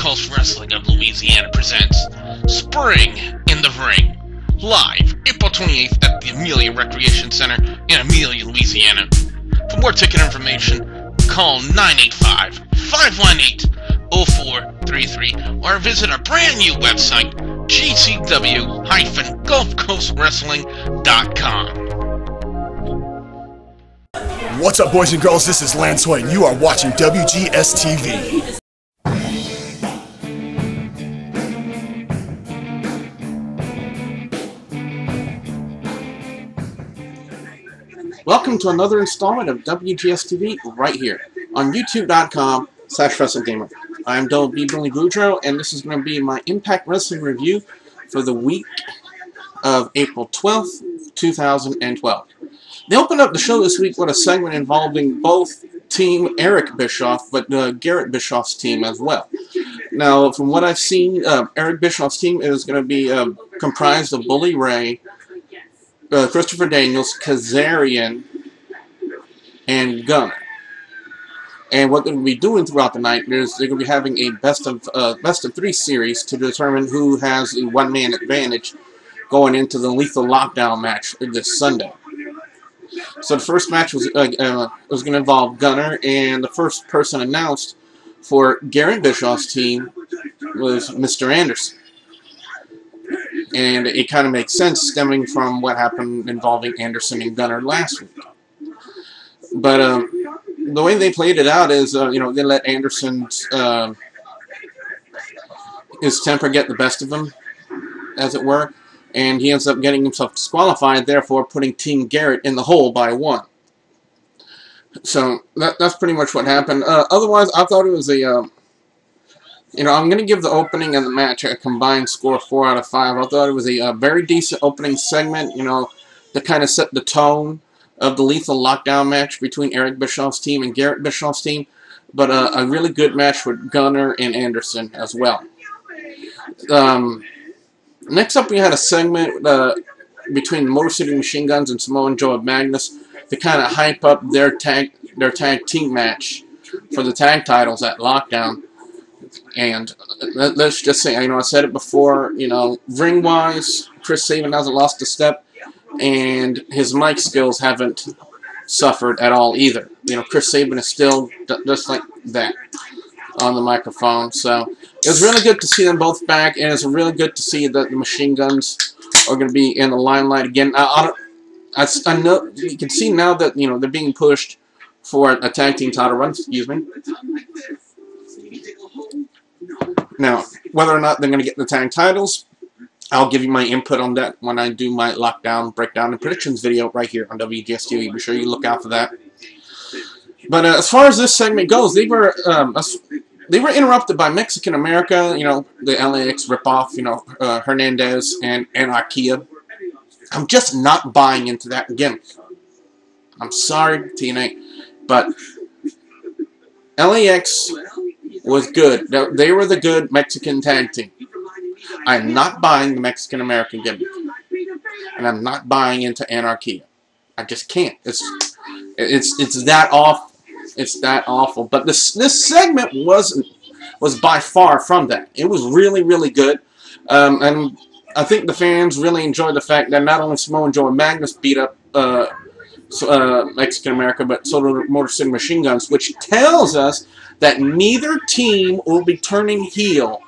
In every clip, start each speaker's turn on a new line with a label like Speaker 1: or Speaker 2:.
Speaker 1: Coast Wrestling of Louisiana presents Spring in the Ring, live April 28th at the Amelia Recreation Center in Amelia, Louisiana. For more ticket information, call 985-518-0433 or visit our brand new website, gcw-gulfcoastwrestling.com.
Speaker 2: What's up, boys and girls? This is Lance White, and you are watching WGS-TV.
Speaker 3: Welcome to another installment of WGS-TV right here on youtube.com/WrestlingGamer. I'm Billy Boudreaux, and this is going to be my Impact Wrestling review for the week of April 12th, 2012. They opened up the show this week with a segment involving both Team Eric Bischoff, but Garrett Bischoff's team as well. Now, from what I've seen, Eric Bischoff's team is going to be comprised of Bully Ray, Christopher Daniels, Kazarian, and Gunner. And what they're going to be doing throughout the night is they're going to be having a best of three series to determine who has the one-man advantage going into the Lethal Lockdown match this Sunday. So the first match was going to involve Gunner, and the first person announced for Garrett Bischoff's team was Mr. Anderson. And it kind of makes sense stemming from what happened involving Anderson and Gunner last week. But the way they played it out is, they let Anderson's his temper get the best of him, as it were. And he ends up getting himself disqualified, therefore putting Team Garrett in the hole by one. So that's pretty much what happened. Otherwise, I thought it was a, I'm going to give the opening of the match a combined score of 4 out of 5. I thought it was a very decent opening segment, to kind of set the tone of the Lethal Lockdown match between Eric Bischoff's team and Garrett Bischoff's team. But a really good match with Gunner and Anderson as well. Next up, we had a segment between Motor City Machine Guns and Samoa Joe and Magnus to kind of hype up their tag team match for the tag titles at Lockdown. And let's just say, I said it before, ring-wise, Chris Sabin hasn't lost a step, and his mic skills haven't suffered at all either. Chris Sabin is still just like that on the microphone. So it was really good to see them both back, and it's really good to see that the Machine Guns are going to be in the limelight again. I know you can see now that they're being pushed for a tag team title run. Excuse me. Now, whether or not they're going to get the tag titles, I'll give you my input on that when I do my Lockdown breakdown and predictions video right here on WGS-TV. Be sure you look out for that. But as far as this segment goes, they were interrupted by Mexican America, the LAX ripoff, Hernandez and Anarquia. I'm just not buying into that again. I'm sorry, TNA, but LAX was good. They were the good Mexican tag team. I'm not buying the Mexican American gimmick, and I'm not buying into Anarquia. I just can't. It's that awful. It's that awful. But this segment was by far from that. It was really, really good. And I think the fans really enjoyed the fact that not only Samoa Joe and Magnus beat up Mexican America, but so did Motor City Machine Guns, which tells us that neither team will be turning heel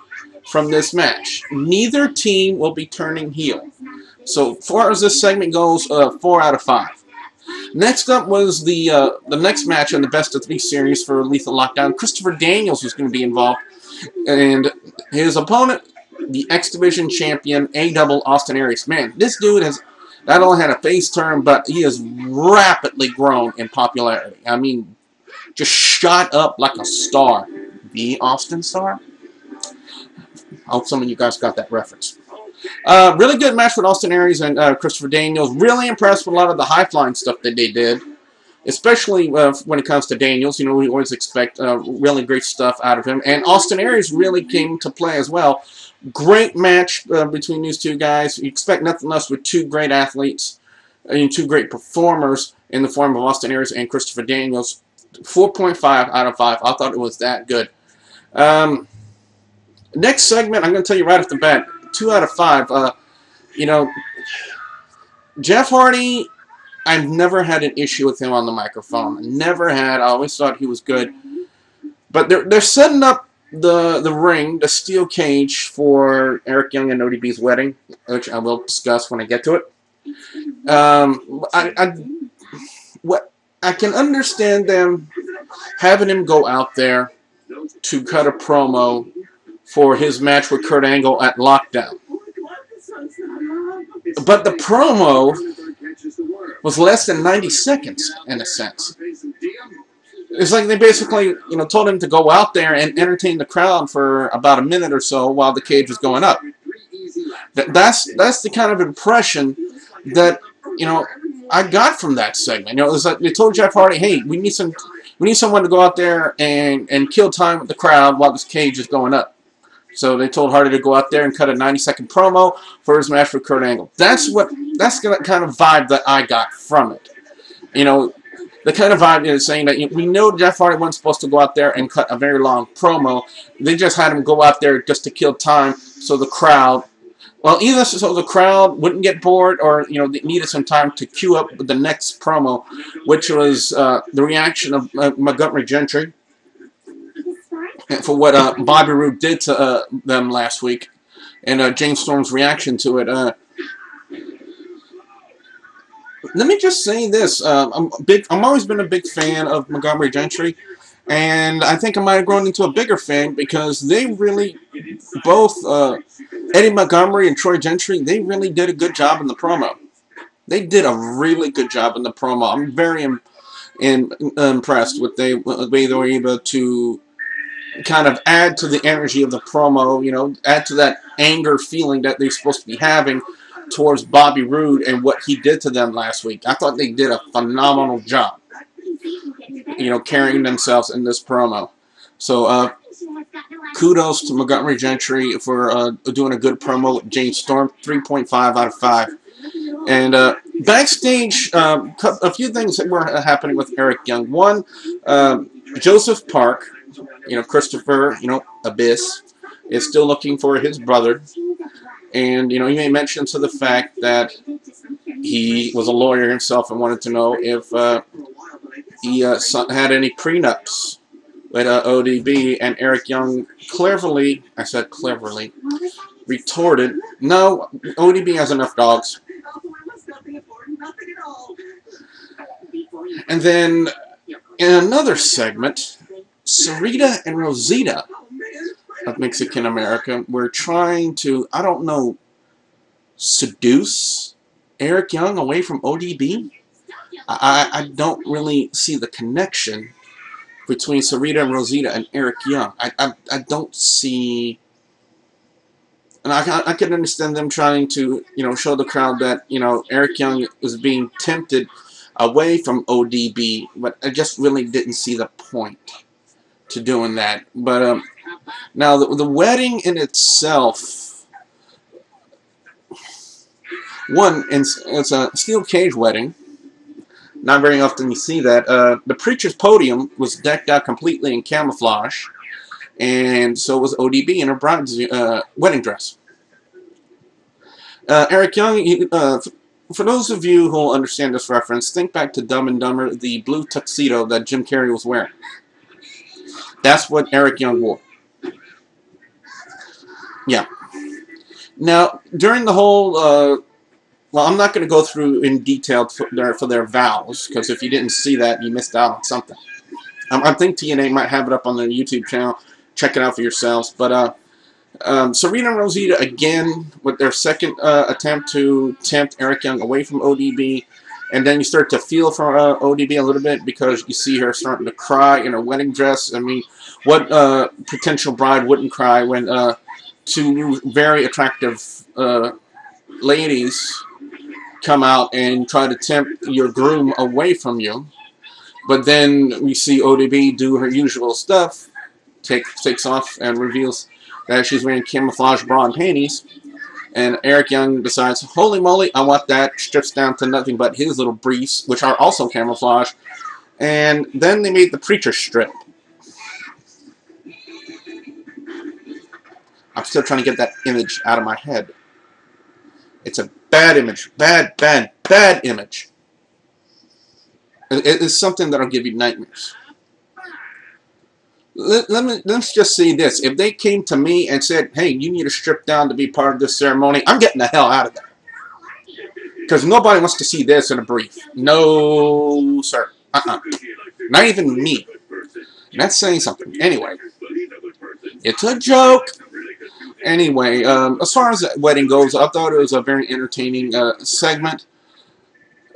Speaker 3: from this match. Neither team will be turning heel. So far as this segment goes, 4 out of 5. Next up was the next match in the best of 3 series for Lethal Lockdown. Christopher Daniels was going to be involved, and his opponent, the X Division champion, A-Double Austin Aries. Man, this dude has not only had a face turn, but he has rapidly grown in popularity. I mean, just shot up like a star. The Austin Star? I hope some of you guys got that reference. Really good match with Austin Aries and Christopher Daniels. Really impressed with a lot of the high-flying stuff that they did. Especially when it comes to Daniels. We always expect really great stuff out of him. And Austin Aries really came to play as well. Great match between these two guys. You expect nothing less with two great athletes. Two great performers in the form of Austin Aries and Christopher Daniels. 4.5 out of 5. I thought it was that good. Next segment, I'm going to tell you right off the bat, 2 out of 5. You know, Jeff Hardy, I've never had an issue with him on the microphone. Never had. I always thought he was good. But they're setting up the ring, the steel cage for Eric Young and ODB's wedding, which I will discuss when I get to it. I can understand them having him go out there to cut a promo for his match with Kurt Angle at Lockdown. But the promo was less than 90 seconds, in a sense. It's like they basically, told him to go out there and entertain the crowd for about a minute or so while the cage was going up. That's the kind of impression that, I got from that segment. It was like they told Jeff Hardy, "Hey, we need someone to go out there and kill time with the crowd while this cage is going up." So they told Hardy to go out there and cut a 90-second promo for his match with Kurt Angle. That's the kind of vibe that I got from it. The kind of vibe is saying that we know Jeff Hardy wasn't supposed to go out there and cut a very long promo. They just had him go out there just to kill time so the crowd, either so the crowd wouldn't get bored or, they needed some time to queue up the next promo, which was the reaction of Montgomery Gentry for what Bobby Roode did to them last week, and James Storm's reaction to it. Let me just say this: I'm always been a big fan of Montgomery Gentry, and I think I might have grown into a bigger fan because they really, both Eddie Montgomery and Troy Gentry, they really did a good job in the promo. They did a really good job in the promo. I'm very impressed with the way they were able to kind of add to the energy of the promo, add to that anger feeling that they're supposed to be having towards Bobby Roode and what he did to them last week. I thought they did a phenomenal job, carrying themselves in this promo. So, kudos to Montgomery Gentry for doing a good promo with James Storm, 3.5 out of 5. And backstage, a few things that were happening with Eric Young. One, Joseph Park, Christopher, Abyss, is still looking for his brother. And, he made mention to the fact that he was a lawyer himself and wanted to know if he had any prenups with ODB, and Eric Young cleverly, I said cleverly, retorted, "No, ODB has enough dogs." And then, in another segment, Sarita and Rosita of Mexican America were trying to, I don't know, seduce Eric Young away from ODB. I don't really see the connection between Sarita and Rosita and Eric Young. I don't see, and I can understand them trying to, show the crowd that, Eric Young was being tempted away from ODB, but I just really didn't see the point to doing that. But now the wedding in itself, one, it's a steel cage wedding. Not very often you see that. The preacher's podium was decked out completely in camouflage, and so was ODB in her bride's wedding dress. Eric Young, for those of you who will understand this reference, think back to Dumb and Dumber, the blue tuxedo that Jim Carrey was wearing. That's what Eric Young wore. Yeah. Now, during the whole, well, I'm not going to go through in detail for their vows, because if you didn't see that, you missed out on something. I think TNA might have it up on their YouTube channel. Check it out for yourselves. But Serena and Rosita, again, with their second attempt to tempt Eric Young away from ODB. And then you start to feel for ODB a little bit because you see her starting to cry in her wedding dress. I mean, what potential bride wouldn't cry when two very attractive ladies come out and try to tempt your groom away from you? But then we see ODB do her usual stuff, takes off and reveals that she's wearing camouflage bra and panties. And Eric Young decides, holy moly, I want that. Strips down to nothing but his little briefs, which are also camouflage. And then they made the preacher strip. I'm still trying to get that image out of my head. It's a bad image. Bad image. It's something that'll give you nightmares. Let's just say this. If they came to me and said, hey, you need to strip down to be part of this ceremony, I'm getting the hell out of there. Because nobody wants to see this in a brief. No, sir. Not even me. And that's saying something. Anyway. It's a joke. Anyway, as far as the wedding goes, I thought it was a very entertaining segment.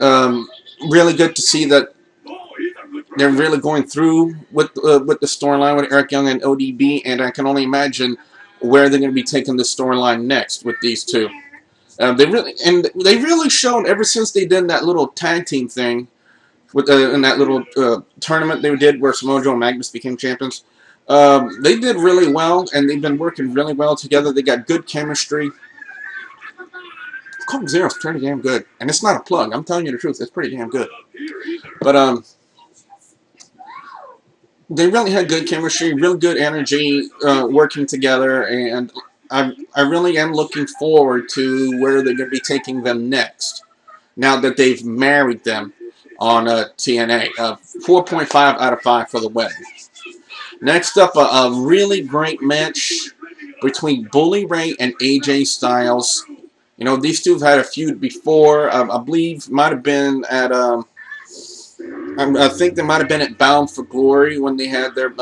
Speaker 3: Really good to see that they're really going through with the storyline with Eric Young and ODB, and I can only imagine where they're going to be taking the storyline next with these two. They really shown ever since they did that little tag team thing with in that little tournament they did where Samoa Joe and Magnus became champions. They did really well, and they've been working really well together. They got good chemistry. Coke Zero's pretty damn good, and it's not a plug. I'm telling you the truth. It's pretty damn good. But they really had good chemistry, real good energy working together, and I really am looking forward to where they're going to be taking them next. Now that they've married them on TNA, 4.5 out of 5 for the wedding. Next up, a really great match between Bully Ray and AJ Styles. You know, these two have had a feud before. I believe might have been at I think they might have been at Bound for Glory when they had their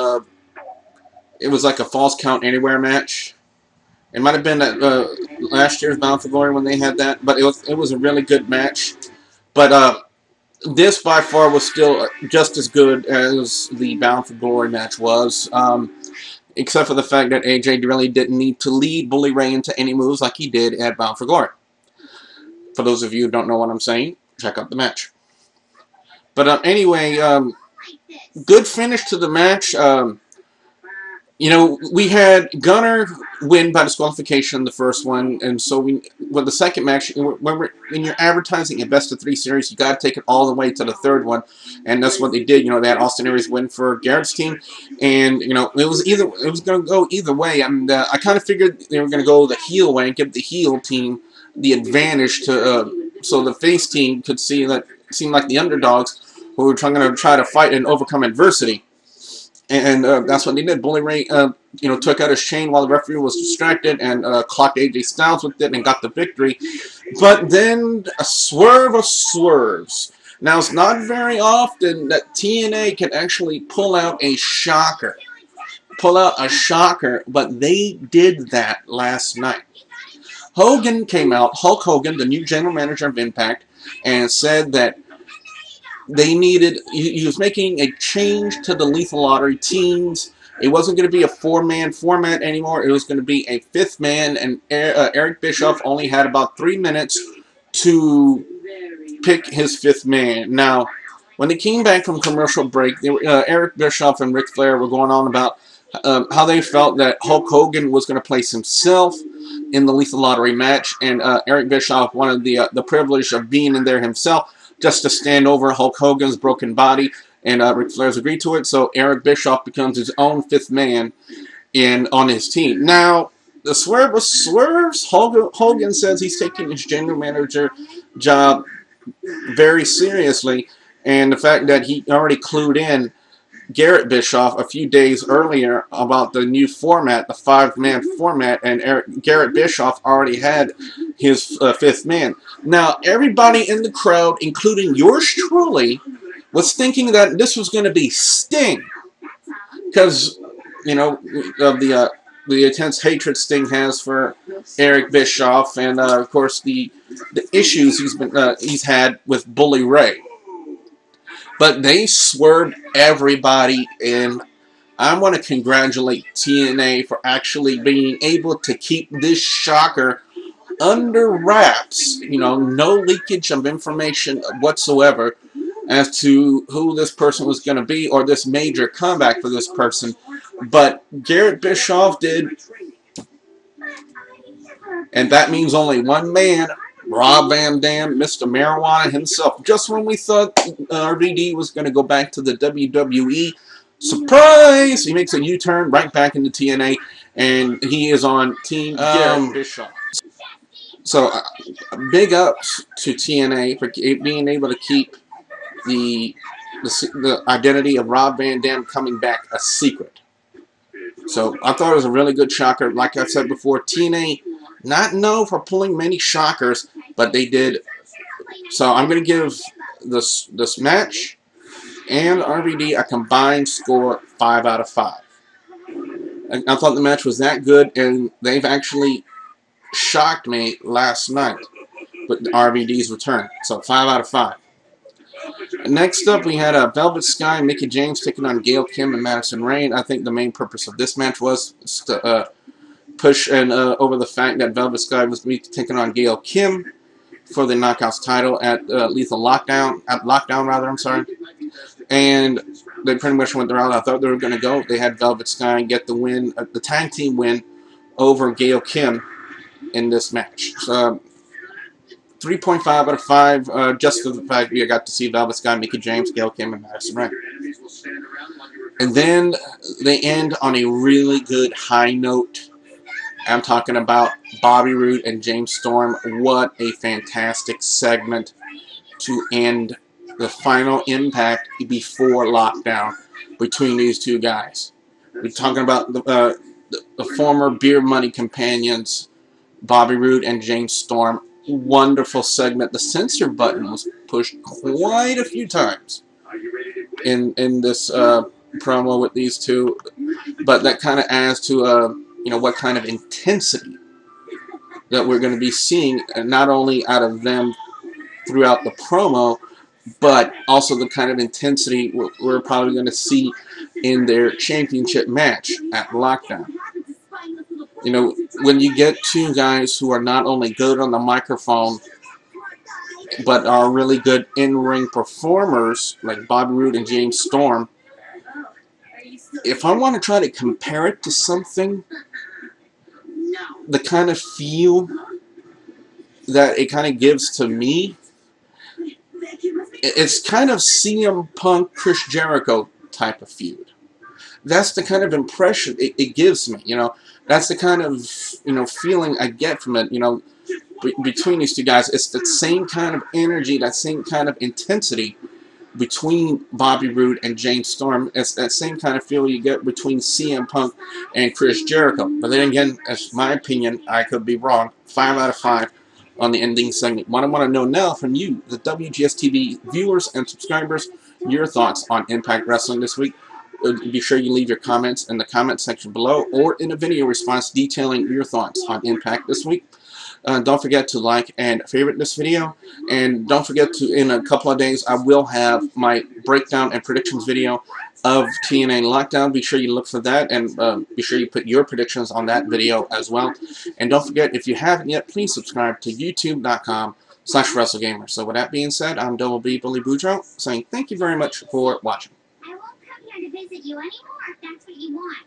Speaker 3: it was like a Falls Count Anywhere match. It might have been at last year's Bound for Glory when they had that, but it was a really good match. But this by far was still just as good as the Bound for Glory match was, except for the fact that AJ really didn't need to lead Bully Ray into any moves like he did at Bound for Glory. For those of you who don't know what I'm saying, check out the match. But anyway, good finish to the match. You know, we had Gunner win by disqualification the first one, and so the second match, when you're advertising a best-of-3 series, you got to take it all the way to the third one, and that's what they did. You know, they had Austin Aries win for Garrett's team, and you know, it was going to go either way. And I kind of figured they were going to go the heel way and give the heel team the advantage to, so the face team could seem like the underdogs who were going to try to fight and overcome adversity. And that's what they did. Bully Ray, you know, took out his chain while the referee was distracted and clocked AJ Styles with it and got the victory. But then a swerve of swerves. Now, it's not very often that TNA can actually pull out a shocker. But they did that last night. Hogan came out, Hulk Hogan, the new general manager of Impact, and said that they needed, he was making a change to the Lethal Lottery teams. It wasn't going to be a 4-man format anymore. It was going to be a 5th man, and Eric Bischoff only had about 3 minutes to pick his 5th man. Now, when they came back from commercial break, Eric Bischoff and Ric Flair were going on about how they felt that Hulk Hogan was going to place himself in the Lethal Lottery match, and Eric Bischoff wanted the privilege of being in there himself, just to stand over Hulk Hogan's broken body, and Ric Flair's agreed to it, so Eric Bischoff becomes his own 5th man on his team. Now, the swerve was swerves. Hogan says he's taking his general manager job very seriously, and the fact that he already clued in Garrett Bischoff a few days earlier about the new format, the 5-man format, and Garrett Bischoff already had his 5th man. Now, everybody in the crowd, including yours truly, was thinking that this was going to be Sting, because, you know, of the intense hatred Sting has for Eric Bischoff, and of course the issues he's had with Bully Ray. But they swerved everybody, and I want to congratulate TNA for actually being able to keep this shocker under wraps. You know, no leakage of information whatsoever as to who this person was going to be or this major comeback for this person. But Garrett Bischoff did, and that means only one man, Rob Van Dam, Mr. Marijuana himself. Just when we thought RVD was going to go back to the WWE, Surprise! He makes a U-turn right back into TNA, and he is on Team Garrett Bischoff. So, big ups to TNA for being able to keep the identity of Rob Van Dam coming back a secret. So, I thought it was a really good shocker. Like I said before, TNA not known for pulling many shockers, but they did. So, I'm going to give this match and RVD a combined score 5 out of 5. I thought the match was that good, and they've actually shocked me last night with RVD's return. So 5 out of 5. Next up, we had Velvet Sky and Mickie James taking on Gail Kim and Madison Rayne. I think the main purpose of this match was to push over the fact that Velvet Sky was taking on Gail Kim for the Knockouts title at Lethal Lockdown. I'm sorry. And they pretty much went the route I thought they were going to go. They had Velvet Sky get the win, the tag team win over Gail Kim in this match. So, 3.5 out of 5, just for the fact we got to see Velvet Sky, Mickie James, Gail Kim, and Madison Rayne. And then they end on a really good high note. I'm talking about Bobby Roode and James Storm. What a fantastic segment to end the final Impact before Lockdown between these two guys. We're talking about the former Beer Money companions, Bobby Roode and James Storm. Wonderful segment. The censor button was pushed quite a few times in this promo with these two, but that kind of adds to what kind of intensity that we're going to be seeing, not only out of them throughout the promo, but also the kind of intensity we're probably going to see in their championship match at Lockdown. When you get two guys who are not only good on the microphone, but are really good in-ring performers, like Bobby Roode and James Storm, if I want to try to compare it to something, the kind of feel that it kind of gives to me, it's kind of CM Punk, Chris Jericho type of feud. That's the kind of impression it gives me, That's the kind of, feeling I get from it, between these two guys. It's the same kind of energy, that same kind of intensity between Bobby Roode and James Storm. It's that same kind of feel you get between CM Punk and Chris Jericho. But then again, as my opinion, I could be wrong. 5 out of 5 on the ending segment. What I want to know now from you, the WGS-TV viewers and subscribers, your thoughts on Impact Wrestling this week. Be sure you leave your comments in the comment section below or in a video response detailing your thoughts on Impact this week. Don't forget to like and favorite this video. And don't forget to, in a couple of days, I will have my breakdown and predictions video of TNA Lockdown. Be sure you look for that, and be sure you put your predictions on that video as well. And don't forget, if you haven't yet, please subscribe to youtube.com/WrestleGamer. So with that being said, I'm Double B Billy Boudreaux saying thank you very much for watching.
Speaker 4: I won't come here to visit you anymore if that's what you want.